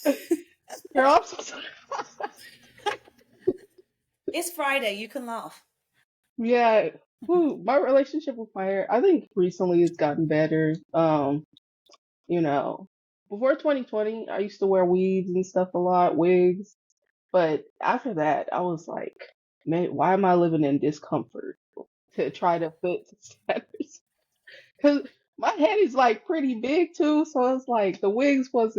Girl, I'm so sorry. It's Friday. You can laugh. Yeah, my relationship with my hair, I think recently it's gotten better. You know, before 2020, I used to wear weaves and stuff a lot, wigs. But after that, I was like, man, why am I living in discomfort to try to fit the standards? Because my head is like pretty big too, so it's like the wigs was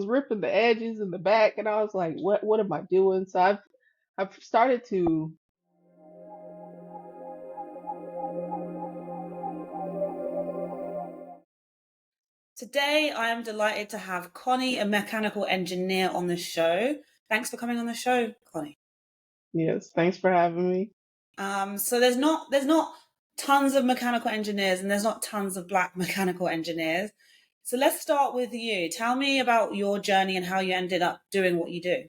ripping the edges and the back, and I was like, what am I doing? So I've started to. Today, I am delighted to have Konnie, a mechanical engineer, on the show. Thanks for coming on the show, Konnie. Yes, thanks for having me. So there's not tons of mechanical engineers, and there's not tons of Black mechanical engineers. So let's start with you. Tell me about your journey and how you ended up doing what you do.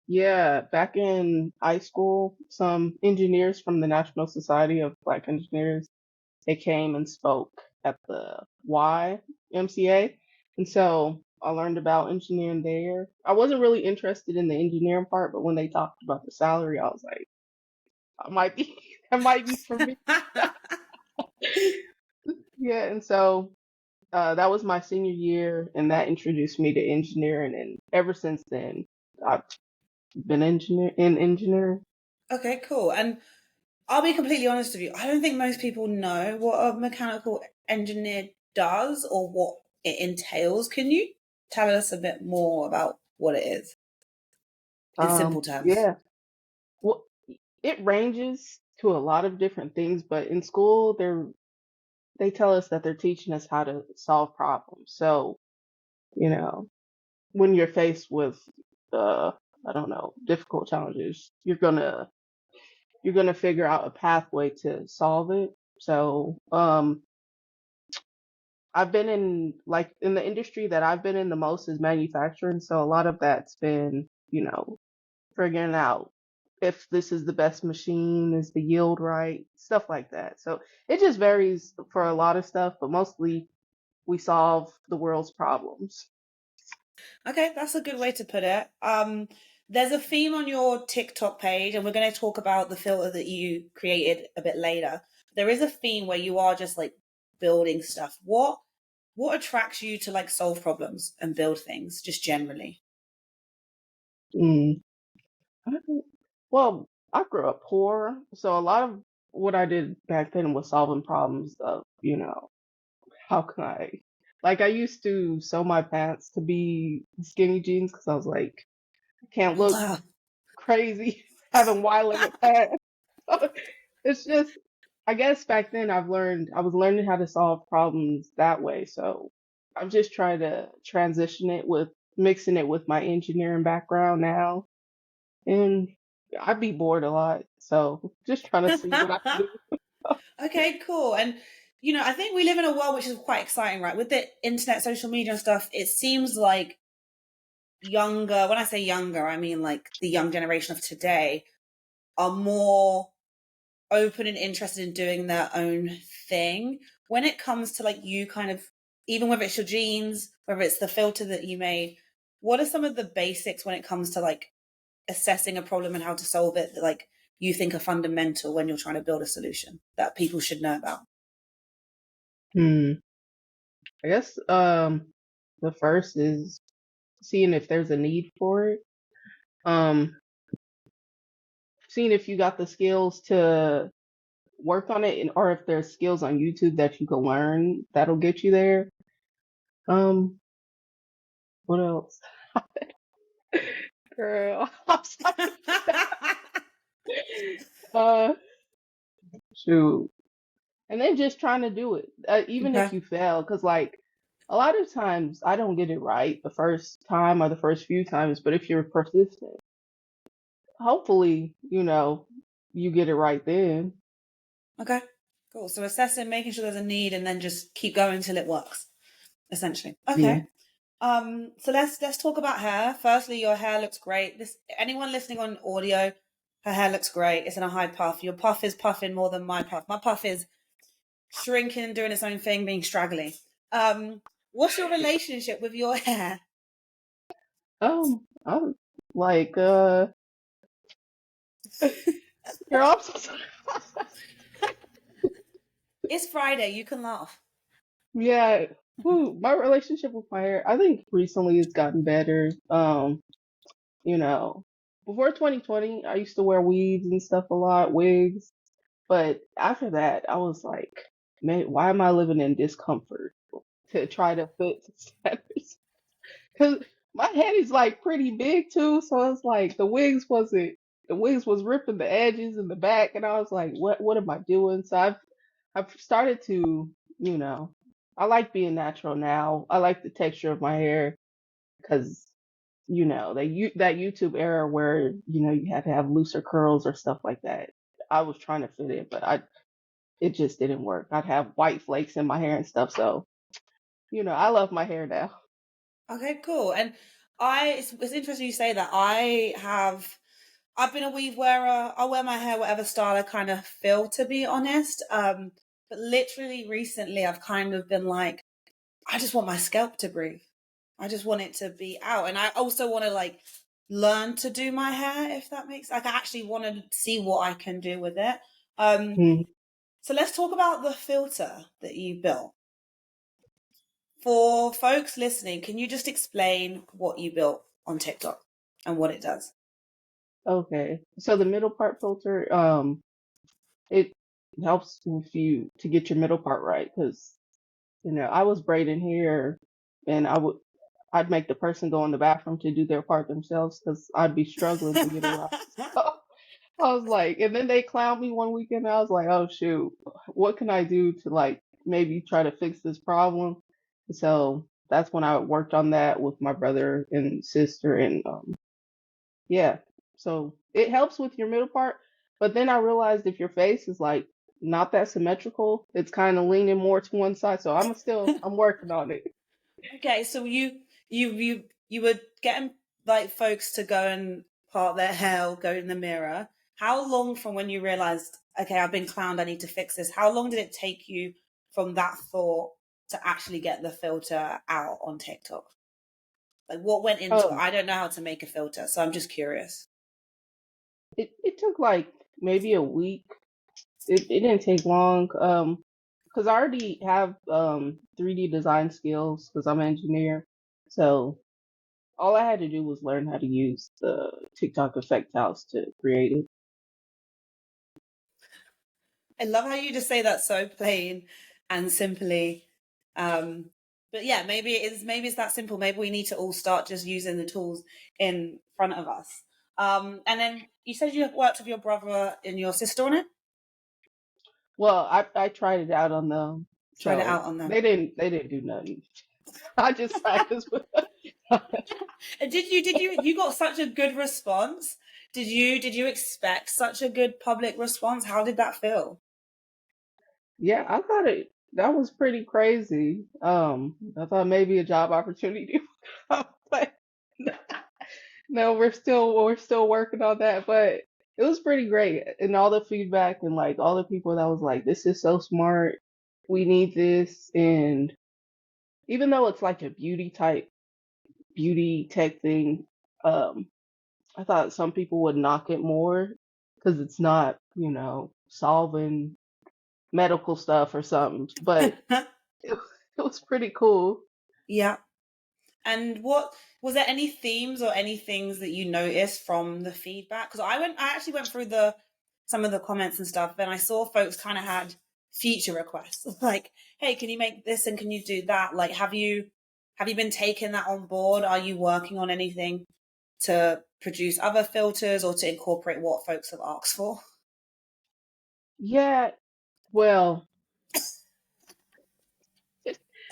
Yeah, back in high school, some engineers from the National Society of Black Engineers, they came and spoke at the YMCA. And so I learned about engineering there. I wasn't really interested in the engineering part, but when they talked about the salary, I was like, I might be, that might be for me. Yeah, and so that was my senior year, and that introduced me to engineering. And ever since then, I've been in engineering. Okay, cool. And I'll be completely honest with you. I don't think most people know what a mechanical engineer does or what it entails. Can you tell us a bit more about what it is in simple terms? Yeah. Well, it ranges to a lot of different things, but in school, they tell us that they're teaching us how to solve problems. So, you know, when you're faced with, uh, I don't know, difficult challenges, you're gonna figure out a pathway to solve it. So, I've been in the industry that I've been in the most is manufacturing. So a lot of that's been, figuring out if this is the best machine, is the yield right, stuff like that. So it just varies for a lot of stuff, but mostly we solve the world's problems. Okay, that's a good way to put it. There's a theme on your TikTok page, and we're going to talk about the filter that you created a bit later. There is a theme where you are just like building stuff. What attracts you to like solve problems and build things just generally? Mm. I don't- Well, I grew up poor, so a lot of what I did back then was solving problems of, how can like I used to sew my pants to be skinny jeans because I was like, I can't look Wow. crazy having wide legged pants. It's just, I guess back then I was learning how to solve problems that way. So I'm just trying to transition it with mixing it with my engineering background now. And I'd be bored a lot. So just trying to see what I can do. Okay, cool. And I think we live in a world which is quite exciting, right? With the internet, social media and stuff, it seems like younger, when I say younger, I mean like the young generation of today are more open and interested in doing their own thing. When it comes to like you kind of, even whether it's your jeans, whether it's the filter that you made, what are some of the basics when it comes to like assessing a problem and how to solve it that like you think are fundamental when you're trying to build a solution that people should know about? Hmm. I guess the first is seeing if there's a need for it. Um, seeing if you got the skills to work on it, and or if there's skills on YouTube that you can learn that'll get you there. Um, what else? Girl, I'm sorry. Uh, shoot. And then just trying to do it, even if Okay. you fail, because like a lot of times I don't get it right the first time or the first few times, but if you're persistent, hopefully, you get it right then. Okay. Cool. So assessing, making sure there's a need, and then just keep going till it works, essentially. Yeah. Okay. So let's talk about hair. Firstly, your hair looks great. This anyone listening on audio, her hair looks great. It's in a high puff. Your puff is puffing more than my puff. My puff is shrinking, doing its own thing, being straggly. Um, What's your relationship with your hair? I'm like, you're also, It's Friday. You can laugh. yeah. My relationship with my hair, I think recently it's gotten better. You know, before 2020, I used to wear weaves and stuff a lot, wigs. But after that, I was like, man, why am I living in discomfort to try to fit standards? Because my head is like pretty big too, so it's like the wigs was ripping the edges and the back, and I was like, what am I doing? So I've started to, you know, I like being natural now. I like the texture of my hair because that YouTube era where you had to have looser curls or stuff like that. I was trying to fit in, but I it just didn't work. I'd have white flakes in my hair and stuff. So, I love my hair now. Okay, cool. And it's interesting you say that. I've been a weave wearer. I wear my hair whatever style I kind of feel, to be honest. But literally recently, I've kind of been like, I just want my scalp to breathe. I just want it to be out, and I also want to like learn to do my hair, if that makes. Like, I actually want to see what I can do with it. Um, Mhm. so let's talk about the filter that you built. For folks listening, can you just explain what you built on TikTok and what it does? Okay. So the middle part filter, it helps with you to get your middle part right because, I was braiding hair and I'd make the person go in the bathroom to do their part themselves because I'd be struggling to get it right. So I was like, and then they clowned me one weekend. And I was like, oh shoot, what can I do to like maybe try to fix this problem? So that's when I worked on that with my brother and sister, and yeah. So it helps with your middle part, but then I realized if your face is like not that symmetrical, it's kind of leaning more to one side. So I'm working on it. Okay, so you were getting like folks to go and part their hair, or go in the mirror. How long from when you realized, okay, I've been clowned, I need to fix this? How long did it take you from that thought to actually get the filter out on TikTok? Like, what went into it? Um, I don't know how to make a filter, so I'm just curious. it took like maybe a week. It didn't take long. Because I already have 3D design skills because I'm an engineer. So all I had to do was learn how to use the TikTok effect house to create it. I love how you just say that so plain and simply. Um, but yeah, maybe it's that simple. Maybe we need to all start just using the tools in front of us. And then you said you worked with your brother and your sister on it. Well, I tried it out on them, Tried it out so on them. they didn't do nothing. I just practiced with. And you got such a good response? Did you expect such a good public response? How did that feel? Yeah, I thought that was pretty crazy. I thought maybe a job opportunity, but no, we're still working on that. But it was pretty great, and all the feedback and like all the people that was like, "This is so smart. We need this." And even though it's like a beauty tech thing, um, I thought some people would knock it more because it's not, solving medical stuff or something. But it, it was pretty cool. Yeah. And what was there any themes or any things that you noticed from the feedback? Because I actually went through the some of the comments and stuff, and I saw folks kind of had feature requests, like, "Hey, can you make this and can you do that?" Like, have you been taking that on board? Are you working on anything to produce other filters or to incorporate what folks have asked for? Yeah, well,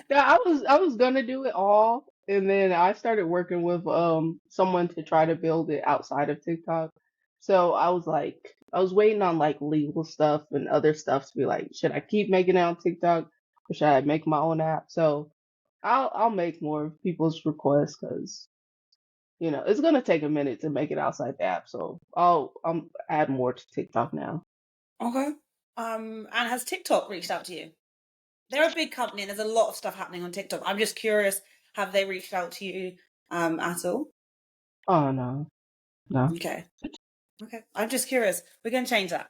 yeah, I was gonna do it all, and then I started working with someone to try to build it outside of TikTok. So I was waiting on like legal stuff and other stuff to be like, should I keep making it on TikTok or should I make my own app? So I'll make more of people's requests because it's gonna take a minute to make it outside the app. So I'll add more to TikTok now. Okay. And has TikTok reached out to you? they're a big company and there's a lot of stuff happening on TikTok. I'm just curious, have they reached out to you at all? Oh no, no. Okay. Okay. I'm just curious. We're going to change that.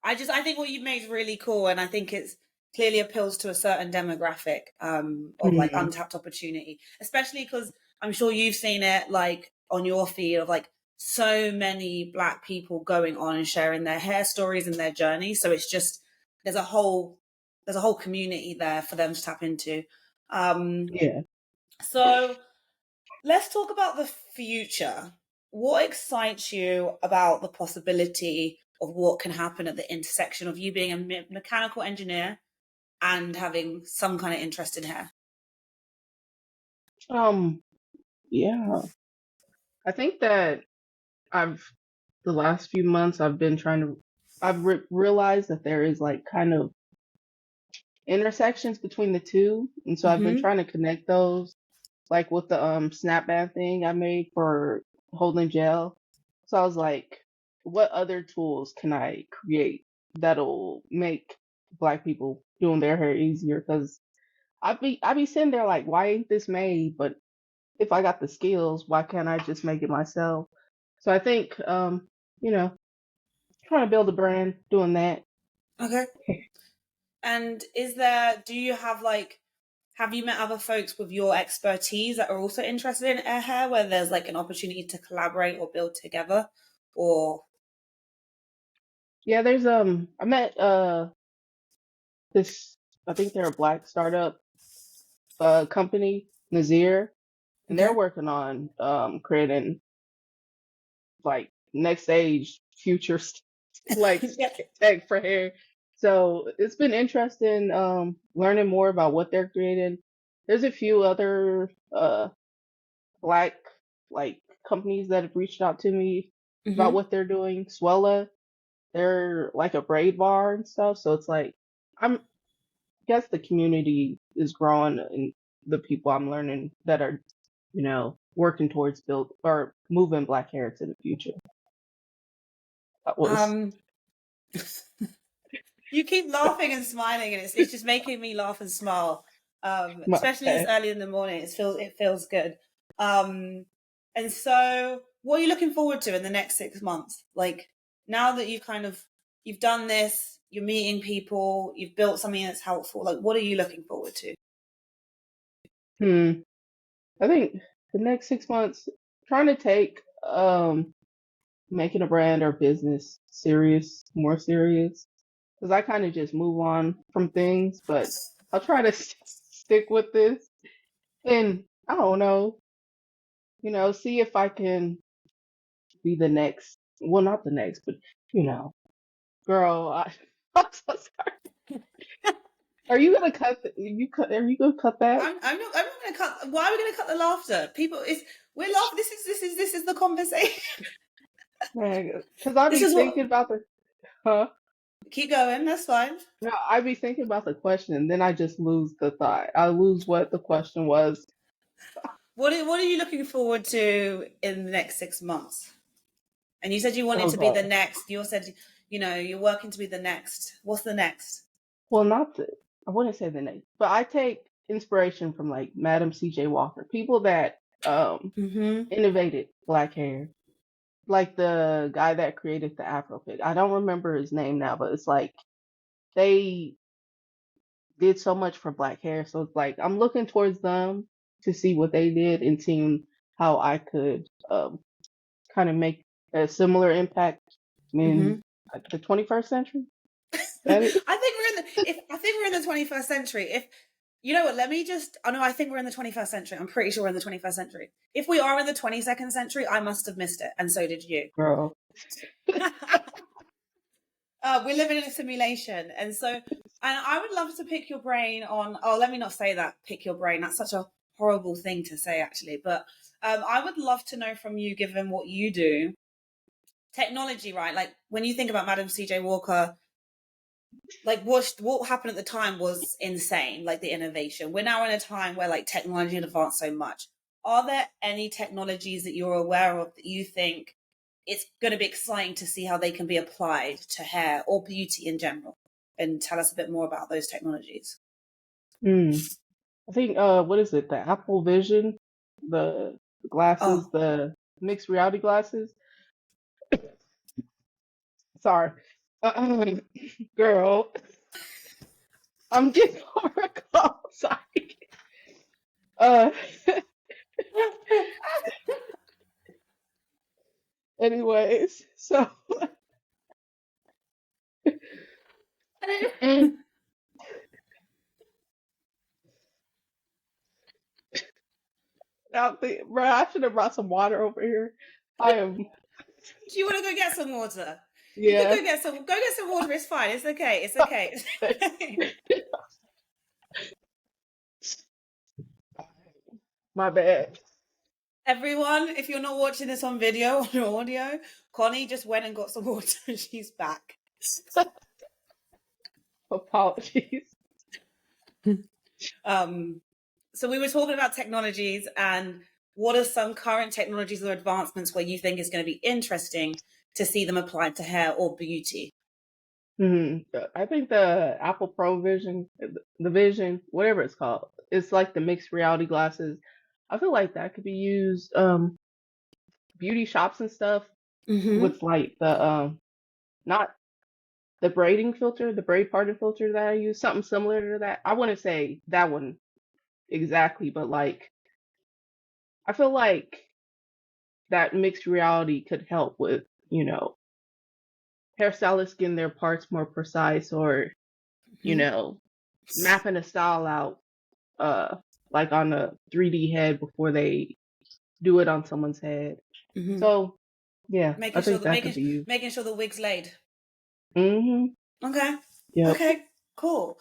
I think what you've made is really cool, and I think it's clearly appeals to a certain demographic of like Hmm. untapped opportunity, especially because I'm sure you've seen it like on your feed of like so many Black people going on and sharing their hair stories and their journey. So it's just there's a whole community there for them to tap into. Um, Yeah. so let's talk about the future. What excites you about the possibility of what can happen at the intersection of you being a mechanical engineer and having some kind of interest in hair? Um. Yeah. I think that I've the last few months I've been trying to. I've realized that there is like kind of intersections between the two, and so I've been Mm-hmm. trying to connect those, like with the snap band thing I made for holding gel. So I was like, what other tools can I create that'll make Black people doing their hair easier? Because I be sitting there like, why ain't this made? But if I got the skills, why can't I just make it myself? So I think, trying to build a brand, doing that. Okay. And do you have have you met other folks with your expertise that are also interested in air hair where there's like an opportunity to collaborate or build together? Or, Yeah, there's I met this, I think they're a Black startup company, Nazir, and they're okay. working on creating like next age future like Yeah. tech for hair. So it's been interesting learning more about what they're creating. There's a few other Black like companies that have reached out to me about Mm-hmm. what they're doing. Swella, they're like a braid bar and stuff. So it's like I'm guess the community is growing and the people I'm learning that are, working towards build or moving Black hair to the future. That was Um, You keep laughing and smiling, and it's just making me laugh and smile. my Especially this bad. early in the morning, it feels good. Um, and so, what are you looking forward to in the next 6 months? Like now that you've done this, you're meeting people, you've built something that's helpful. Like, what are you looking forward to? Hmm. I think the next 6 months, trying to take making a brand or business serious, more serious, because I kind of just move on from things, but I'll try to stick with this and I don't know, see if I can be the next. Well, not the next, but you know, girl, I'm so sorry. Are you gonna cut? Are you gonna cut that? I'm not going to cut. Why are we going to cut the laughter? We're laughing. This is the conversation. Because I'll This be is what. thinking about the. Huh? Keep going. That's fine. No, I'd be thinking about the question, and then I just lose the thought. I lose what the question was. What are you looking forward to in the next 6 months? And you said you wanted to be the Okay. next. You said, you're working to be the next. What's the next? Well, not the. I wouldn't say the name, but I take inspiration from like Madam C.J. Walker, people that Mm-hmm. innovated Black hair, like the guy that created the Afro pick. I don't remember his name now, but it's like they did so much for Black hair. So it's like I'm looking towards them to see what they did and seeing how I could kind of make a similar impact in Mm-hmm. like, the 21st century. That it? I think we're in the 21st century. If you know what, let me just. Oh no, I think we're in the 21st century. I'm pretty sure we're in the 21st century. If we are in the 22nd century, I must have missed it, and so did you. Girl. We're living in a simulation, and I would love to pick your brain on. Oh, let me not say that. Pick your brain. That's such a horrible thing to say, actually. But I would love to know from you, given what you do, technology, right? Like when you think about Madam C.J. Walker, like what happened at the time was insane. Like the innovation. We're now in a time where like technology has advanced so much. Are there any technologies that you're aware of that you think it's going to be exciting to see how they can be applied to hair or beauty in general? And tell us a bit more about those technologies. Hmm. I think what is it? The Apple Vision, the glasses, Oh, the mixed reality glasses. Sorry, uh, girl, I'm getting over a cold. Sorry. Uh, anyways, so mm, bro, I should have brought some water over here. I am, do you want to go get some water? You could yeah. go get some water. It's fine. It's okay. It's okay. My bad. Everyone, if you're not watching this on video or audio, Connie just went and got some water and she's back. Apologies. Um, so we were talking about technologies and what are some current technologies or advancements where you think is going to be interesting to see them applied to hair or beauty? I think the Apple Pro Vision, the Vision, whatever it's called, it's like the mixed reality glasses. I feel like that could be used beauty shops and stuff Mm-hmm. with like the not the braiding filter, the braid parting filter that I use, something similar to that. I wouldn't say that one exactly, but like I feel like that mixed reality could help with, hairstylists getting their parts more precise or, you Mm-hmm. know, mapping a style out uh like on a 3D head before they do it on someone's head. Mm-hmm. So yeah, I Making sure think that that could be used. making sure the wig's laid. Mhm. Okay. Yep. Okay. Cool.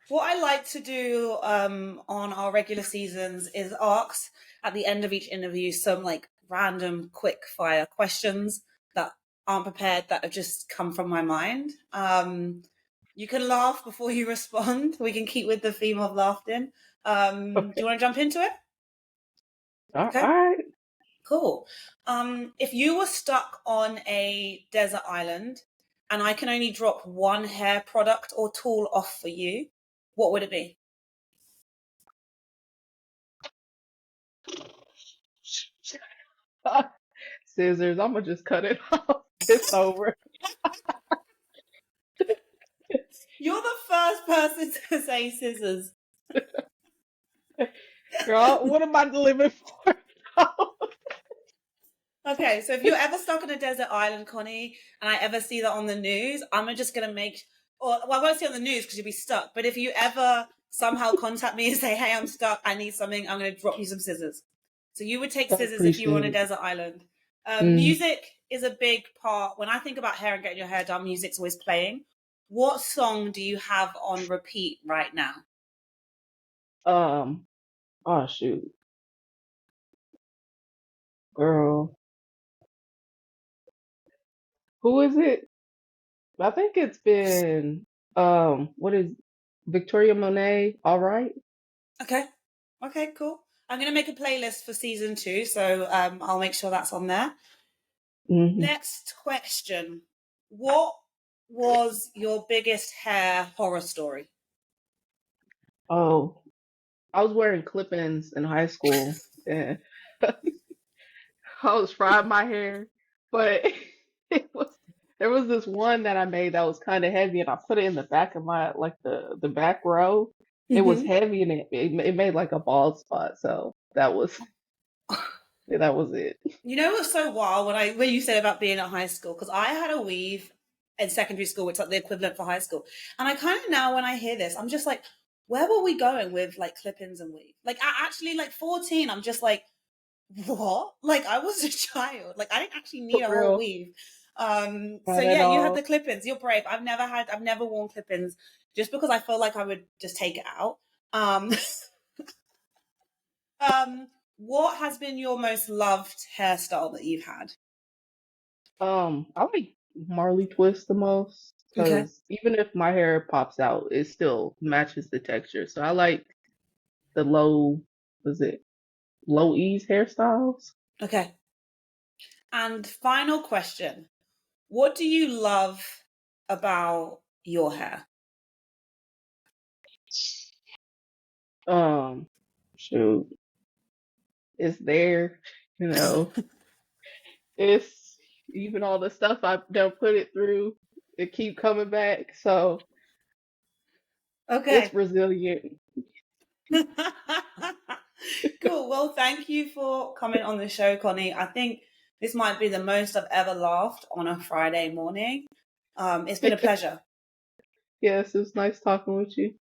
What I like to do on our regular seasons is ask at the end of each interview some like random quick fire questions that aren't prepared that have just come from my mind. You can laugh before you respond. We can keep with the theme of laughing. Do Okay. you want to jump into it? All Okay. right. Cool. If you were stuck on a desert island and I can only drop one hair product or tool off for you, what would it be? Scissors. I'm gonna just cut it off. It's over. You're the first person to say scissors. Girl, what am I living for? Okay, so if you're ever stuck on a desert island, Connie, and I ever see that on the news, I'm just gonna make, or well, I won't see it on the news because you'll be stuck. But if you ever somehow contact me and say, "Hey, I'm stuck. I need something," I'm gonna drop you some scissors. So you would take I scissors if you were on a appreciate it. desert island. Mm. Music is a big part. When I think about hair and getting your hair done, music's always playing. What song do you have on repeat right now? Um. Oh shoot, girl. Who is it? I think it's been what is Victoria Monet, all right? Okay. Okay, cool. I'm going to make a playlist for season 2, so I'll make sure that's on there. Hmm. Next question. What was your biggest hair horror story? Oh, I was wearing clip-ins in high school and I was frying my hair, but it was there was this one that I made that was kind of heavy and I put it in the back of my like the back row. It was Mm-hmm. heavy and it made like a bald spot, so that was it. You know what's so wild when you said about being at high school? Because I had a weave in secondary school, which is like the equivalent for high school. And I kind of now when I hear this, I'm just like, where were we going with like clip-ins and weave? Like I actually like 14, I'm just like, what? Like I was a child. Like I didn't actually For need a whole real. weave. So Not at yeah, you had the all. clip-ins. You're brave. I've never worn clip-ins just because I feel like I would just take it out. Um, um, what has been your most loved hairstyle that you've had? I like Marley twist the most Okay. because even if my hair pops out, it still matches the texture. So I like the was it low ease hairstyles? Okay. And final question. What do you love about your hair? Um, shoot, it's there, you know. It's even all the stuff I've done put it through, it keep coming back. So it's Okay. resilient. Cool. Well, thank you for coming on the show, Connie. I think this might be the most I've ever laughed on a Friday morning. It's been a pleasure. Yes, it was nice talking with you.